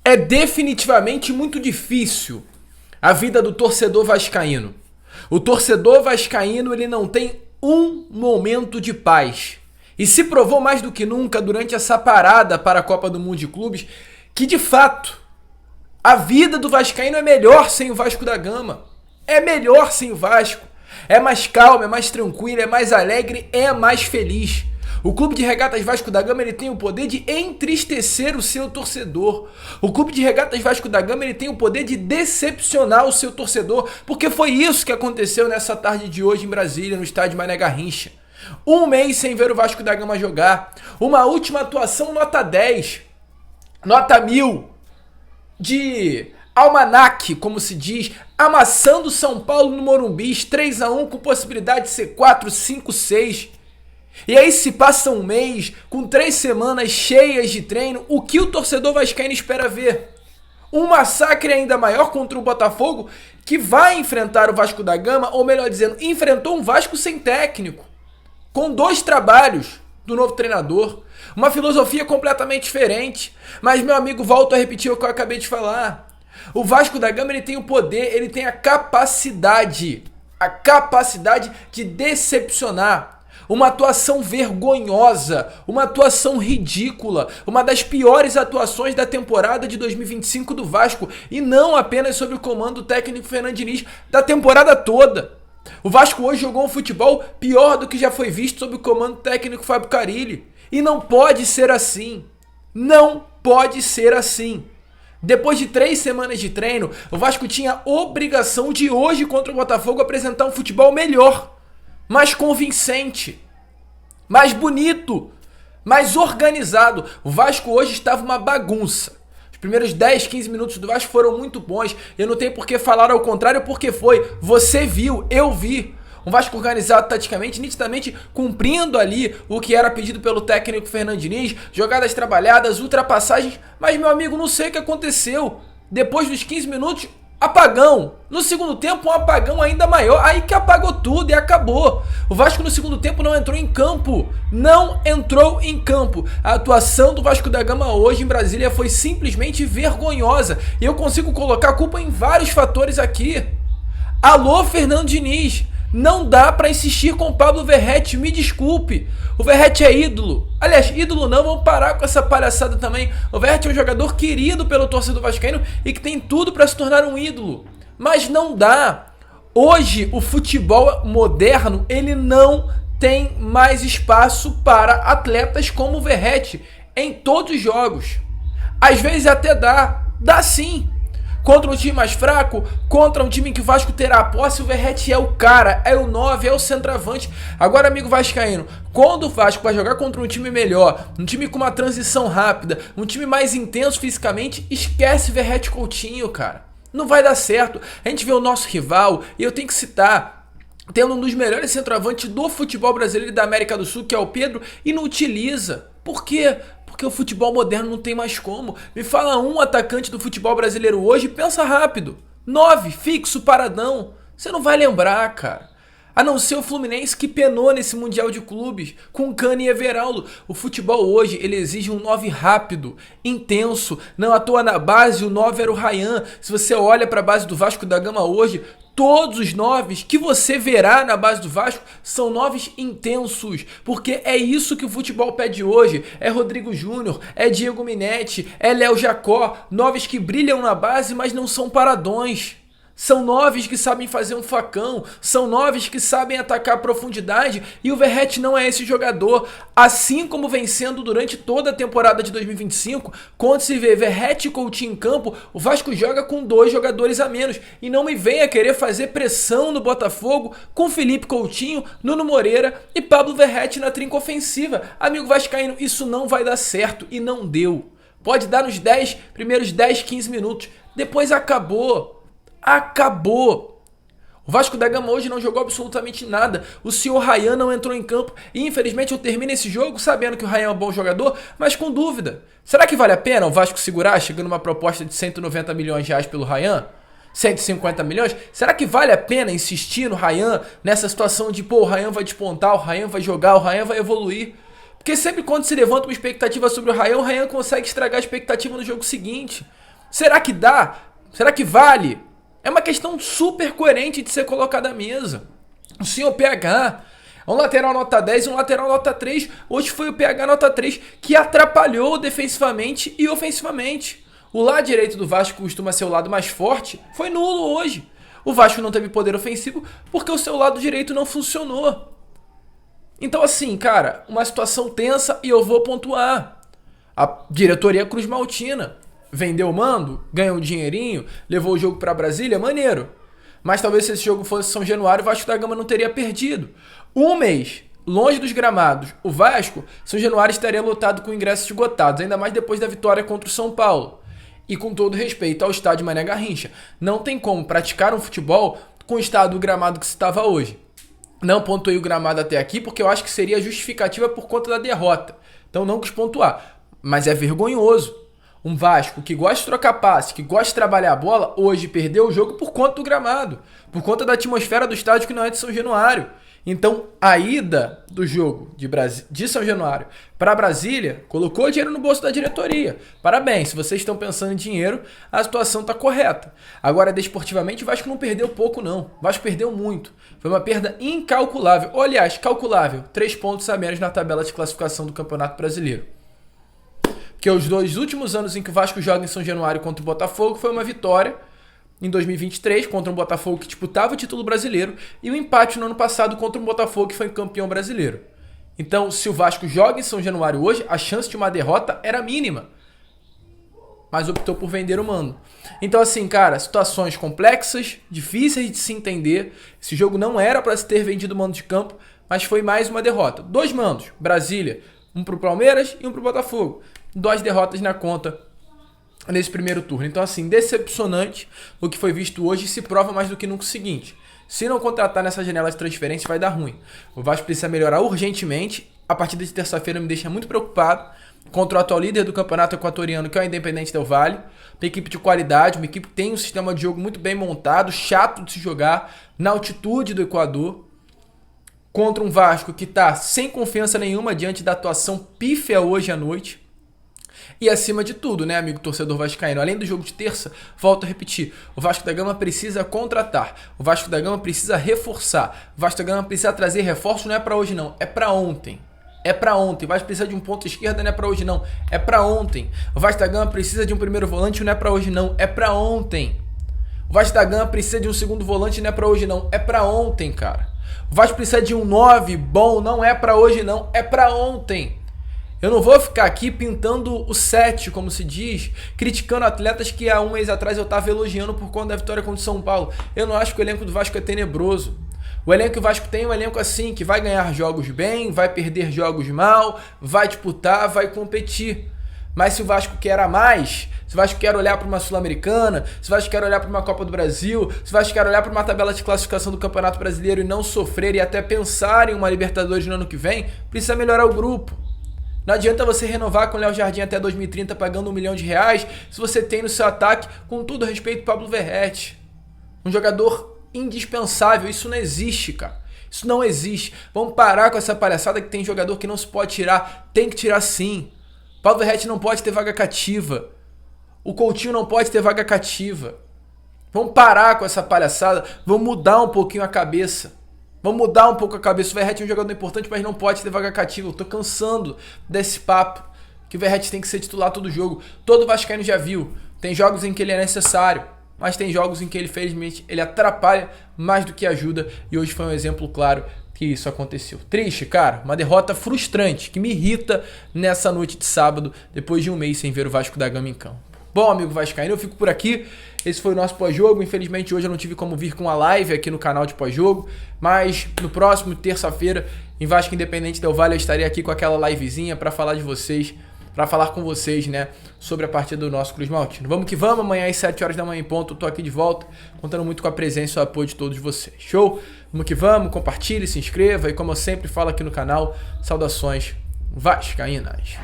É definitivamente muito difícil a vida do torcedor vascaíno. O torcedor vascaíno, ele não tem um momento de paz. E se provou mais do que nunca durante essa parada para a Copa do Mundo de Clubes que, de fato, a vida do vascaíno é melhor sem o Vasco da Gama. É melhor sem o Vasco. É mais calmo, é mais tranquilo, é mais alegre, é mais feliz. O Clube de Regatas Vasco da Gama, ele tem o poder de entristecer o seu torcedor. O Clube de Regatas Vasco da Gama, ele tem o poder de decepcionar o seu torcedor, porque foi isso que aconteceu nessa tarde de hoje em Brasília, no estádio Mané Garrincha. Um mês sem ver o Vasco da Gama jogar. Uma última atuação nota 10, nota 1000, de almanaque, como se diz, amassando São Paulo no Morumbi, 3-1, com possibilidade de ser 4, 5, 6. E aí se passa um mês, com 3 semanas cheias de treino, o que o torcedor vascaíno espera ver? Um massacre ainda maior contra o Botafogo, que vai enfrentar o Vasco da Gama, ou melhor dizendo, enfrentou um Vasco sem técnico, com 2 trabalhos do novo treinador, uma filosofia completamente diferente. Mas, meu amigo, volto a repetir o que eu acabei de falar. O Vasco da Gama, ele tem o poder, ele tem a capacidade de decepcionar. Uma atuação vergonhosa, uma atuação ridícula, uma das piores atuações da temporada de 2025 do Vasco, e não apenas sob o comando técnico Fernando Diniz, da temporada toda. O Vasco hoje jogou um futebol pior do que já foi visto sob o comando técnico Fábio Carille, e não pode ser assim. Não pode ser assim. Depois de 3 semanas de treino, o Vasco tinha a obrigação de hoje contra o Botafogo apresentar um futebol melhor, mais convincente, mais bonito, mais organizado. O Vasco hoje estava uma bagunça. Os primeiros 10, 15 minutos do Vasco foram muito bons. Eu não tenho por que falar ao contrário, porque foi. Você viu, eu vi. Um Vasco organizado taticamente, nitidamente cumprindo ali o que era pedido pelo técnico Fernando Diniz, jogadas trabalhadas, ultrapassagens. Mas, meu amigo, não sei o que aconteceu. Depois dos 15 minutos, apagão. No segundo tempo, um apagão ainda maior. Aí que apagou tudo e acabou. O Vasco no segundo tempo não entrou em campo. Não entrou em campo. A atuação do Vasco da Gama hoje em Brasília foi simplesmente vergonhosa. E eu consigo colocar a culpa em vários fatores aqui. Alô, Fernando Diniz. Não dá pra insistir com o Pablo Verratti, me desculpe. O Verratti é ídolo. Aliás, ídolo não, vamos parar com essa palhaçada também. O Verratti é um jogador querido pelo torcedor vascaíno e que tem tudo pra se tornar um ídolo. Mas não dá. Hoje, o futebol moderno, ele não tem mais espaço para atletas como o Verratti em todos os jogos. Às vezes até dá sim. Contra um time mais fraco, contra um time que o Vasco terá a posse, o Verratti é o cara, é o 9, é o centroavante. Agora, amigo vascaíno, quando o Vasco vai jogar contra um time melhor, um time com uma transição rápida, um time mais intenso fisicamente, esquece Verratti Coutinho, cara. Não vai dar certo. A gente vê o nosso rival, e eu tenho que citar, tendo um dos melhores centroavantes do futebol brasileiro e da América do Sul, que é o Pedro, e não utiliza. Por quê? Porque o futebol moderno não tem mais como. Me fala um atacante do futebol brasileiro hoje, pensa rápido. 9, fixo, paradão. Você não vai lembrar, cara. A não ser o Fluminense, que penou nesse Mundial de Clubes, com Cano e Everaldo. O futebol hoje, ele exige um 9 rápido, intenso. Não à toa na base, o 9 era o Ryan. Se você olha para a base do Vasco da Gama hoje, todos os 9 que você verá na base do Vasco são 9 intensos, porque é isso que o futebol pede hoje. É Rodrigo Júnior, é Diego Minetti, é Léo Jacó, 9 que brilham na base, mas não são paradões. São 9 que sabem fazer um facão, são 9 que sabem atacar a profundidade, e o Verratti não é esse jogador. Assim como vem sendo durante toda a temporada de 2025, quando se vê Verratti e Coutinho em campo, o Vasco joga com 2 jogadores a menos. E não me venha querer fazer pressão no Botafogo com Felipe Coutinho, Nuno Moreira e Pablo Verratti na trinca ofensiva. Amigo vascaíno, isso não vai dar certo, e não deu. Pode dar nos primeiros 10, 15 minutos, depois acabou. Acabou. O Vasco da Gama hoje não jogou absolutamente nada. O senhor Ryan não entrou em campo. E infelizmente eu termino esse jogo sabendo que o Ryan é um bom jogador, mas com dúvida. Será que vale a pena o Vasco segurar, chegando uma proposta de 190 milhões de reais pelo Ryan? 150 milhões? Será que vale a pena insistir no Ryan nessa situação de, pô, o Ryan vai despontar, o Ryan vai jogar, o Ryan vai evoluir? Porque sempre quando se levanta uma expectativa sobre o Ryan consegue estragar a expectativa no jogo seguinte. Será que dá? Será que vale? É uma questão super coerente de ser colocada à mesa. O senhor PH, um lateral nota 10 e um lateral nota 3. Hoje foi o PH nota 3 que atrapalhou defensivamente e ofensivamente. O lado direito do Vasco, que costuma ser o lado mais forte, foi nulo hoje. O Vasco não teve poder ofensivo porque o seu lado direito não funcionou. Então assim, cara, uma situação tensa e eu vou pontuar. A diretoria Cruz Maltina vendeu o mando, ganhou um dinheirinho, levou o jogo para Brasília, maneiro. Mas talvez se esse jogo fosse São Januário, o Vasco da Gama não teria perdido. Um mês longe dos gramados, o Vasco, São Januário estaria lotado com ingressos esgotados, ainda mais depois da vitória contra o São Paulo. E com todo respeito ao estádio Mané Garrincha, não tem como praticar um futebol com o estado do gramado que se estava hoje. Não pontuei o gramado até aqui porque eu acho que seria justificativa por conta da derrota. Então não quis pontuar. Mas é vergonhoso. Um Vasco que gosta de trocar passe, que gosta de trabalhar a bola, hoje perdeu o jogo por conta do gramado. Por conta da atmosfera do estádio que não é de São Januário. Então a ida do jogo de São Januário para Brasília colocou dinheiro no bolso da diretoria. Parabéns, se vocês estão pensando em dinheiro, a situação está correta. Agora, desportivamente, o Vasco não perdeu pouco não. O Vasco perdeu muito. Foi uma perda incalculável. Ou, aliás, calculável. 3 pontos a menos na tabela de classificação do Campeonato Brasileiro. Porque os 2 últimos anos em que o Vasco joga em São Januário contra o Botafogo foi uma vitória em 2023 contra um Botafogo que disputava o título brasileiro e um empate no ano passado contra um Botafogo que foi campeão brasileiro. Então, se o Vasco joga em São Januário hoje, a chance de uma derrota era mínima. Mas optou por vender o mando. Então assim, cara, situações complexas, difíceis de se entender. Esse jogo não era para se ter vendido o mando de campo, mas foi mais uma derrota. 2 mandos, Brasília, um pro Palmeiras e um pro Botafogo. 2 derrotas na conta nesse primeiro turno. Então assim, decepcionante o que foi visto hoje e se prova mais do que nunca o seguinte: se não contratar nessa janela de transferência vai dar ruim. O Vasco precisa melhorar urgentemente. A partida de terça-feira me deixa muito preocupado contra o atual líder do campeonato equatoriano, que é o Independente Del Valle. Uma equipe de qualidade, uma equipe que tem um sistema de jogo muito bem montado, chato de se jogar, na altitude do Equador. Contra um Vasco que está sem confiança nenhuma diante da atuação pífia hoje à noite. E acima de tudo, né, amigo torcedor vascaíno, além do jogo de terça, volto a repetir, o Vasco da Gama precisa contratar, o Vasco da Gama precisa reforçar, o Vasco da Gama precisa trazer reforço, não é para hoje não, é para ontem. É pra ontem. O Vasco precisa de um ponto esquerda, não é pra hoje não, é pra ontem. O Vasco da Gama precisa de um primeiro volante, não é pra hoje não, é pra ontem. O Vasco da Gama precisa de um segundo volante, não é pra hoje não, é pra ontem, cara. O Vasco precisa de um 9 bom, não é pra hoje não, é pra ontem. Eu não vou ficar aqui pintando o 7, como se diz, criticando atletas que há um mês atrás eu tava elogiando por conta da vitória contra o São Paulo. Eu não acho que o elenco do Vasco é tenebroso. O elenco que o Vasco tem é um elenco assim, que vai ganhar jogos bem, vai perder jogos mal, vai disputar, vai competir. Mas se o Vasco quer a mais, se o Vasco quer olhar para uma Sul-Americana, se o Vasco quer olhar para uma Copa do Brasil, se o Vasco quer olhar para uma tabela de classificação do Campeonato Brasileiro e não sofrer e até pensar em uma Libertadores no ano que vem, precisa melhorar o grupo. Não adianta você renovar com o Léo Jardim até 2030 pagando R$1 milhão se você tem no seu ataque, com todo respeito, Pablo Verratti. Um jogador indispensável, isso não existe, cara. Isso não existe. Vamos parar com essa palhaçada que tem jogador que não se pode tirar. Tem que tirar sim. Pablo Verratti não pode ter vaga cativa. O Coutinho não pode ter vaga cativa. Vamos parar com essa palhaçada. Vamos mudar um pouquinho a cabeça. Vamos mudar um pouco a cabeça. O Verratti é um jogador importante, mas não pode ter vaga cativa. Eu tô cansando desse papo que o Verratti tem que ser titular todo jogo. Todo vascaíno já viu. Tem jogos em que ele é necessário, mas tem jogos em que ele, felizmente, ele atrapalha mais do que ajuda. E hoje foi um exemplo claro que isso aconteceu. Triste, cara. Uma derrota frustrante, que me irrita nessa noite de sábado, depois de um mês sem ver o Vasco da Gama em campo. Bom, amigo vascaíno, eu fico por aqui. Esse foi o nosso pós-jogo. Infelizmente, hoje eu não tive como vir com a live aqui no canal de pós-jogo. Mas no próximo, terça-feira, em Vasco Independente Del Valle, eu estarei aqui com aquela livezinha para falar de vocês, para falar com vocês, né, sobre a partida do nosso Cruz Maltino. Vamos que vamos, amanhã às 7 horas da manhã em ponto, eu tô aqui de volta, contando muito com a presença e o apoio de todos vocês. Show? Vamos que vamos, compartilhe, se inscreva e como eu sempre falo aqui no canal, saudações vascaínas.